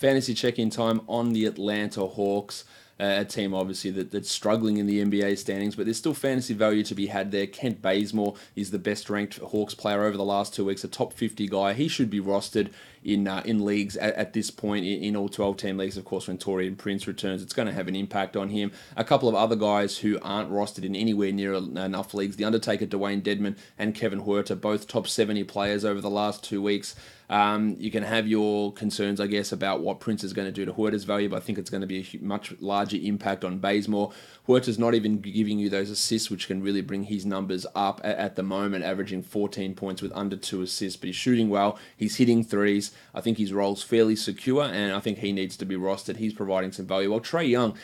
Fantasy check-in time on the Atlanta Hawks. A team obviously that's struggling in the NBA standings, but there's still fantasy value to be had there. Kent Bazemore is the best ranked Hawks player over the last 2 weeks, a top 50 guy. He should be rostered in leagues at this point, in all 12-team leagues. Of course, when Taurean Prince returns, it's going to have an impact on him. A couple of other guys who aren't rostered in anywhere near enough leagues, The Undertaker, Dwayne Dedman, and Kevin Huerter, both top 70 players over the last 2 weeks. You can have your concerns, I guess, about what Prince is going to do to Huerta's value, but I think it's going to be a much larger impact on Bazemore. Huerta's not even giving you those assists, which can really bring his numbers up at the moment, averaging 14 points with under 2 assists, but he's shooting well, he's hitting threes. I think his role's fairly secure, and I think he needs to be rostered. He's providing some value. Well, Trae Young,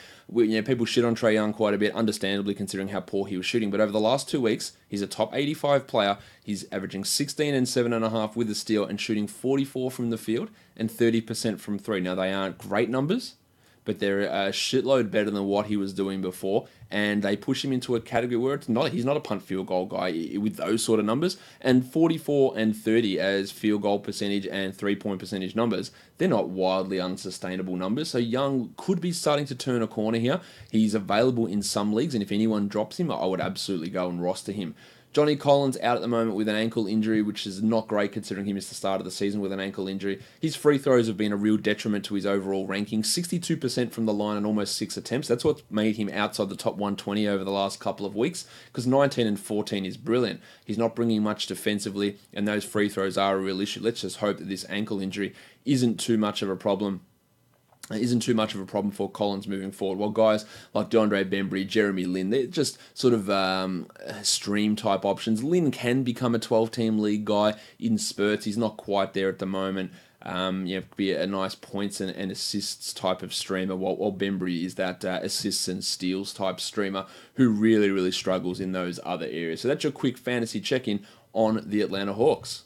people shit on Trae Young quite a bit, understandably, considering how poor he was shooting. But over the last 2 weeks, he's a top 85 player. He's averaging 16 and 7.5 with a steal and shooting 44 from the field and 30% from three. Now, they aren't great numbers, but they're a shitload better than what he was doing before, and they push him into a category where he's not a punt field goal guy with those sort of numbers. And 44 and 30 as field goal percentage and 3-point percentage numbers, they're not wildly unsustainable numbers. So Young could be starting to turn a corner here. He's available in some leagues, and if anyone drops him, I would absolutely go and roster him. Johnny Collins out at the moment with an ankle injury, which is not great considering he missed the start of the season with an ankle injury. His free throws have been a real detriment to his overall ranking. 62% from the line and almost 6 attempts. That's what's made him outside the top 120 over the last couple of weeks, because 19 and 14 is brilliant. He's not bringing much defensively, and those free throws are a real issue. Let's just hope that this ankle injury isn't too much of a problem for Collins moving forward. While guys like DeAndre Bembry, Jeremy Lin, they're just sort of stream type options. Lin can become a 12-team league guy in spurts. He's not quite there at the moment. Be a nice points and assists type of streamer, while Bembry is that assists and steals type streamer who really, really struggles in those other areas. So that's your quick fantasy check-in on the Atlanta Hawks.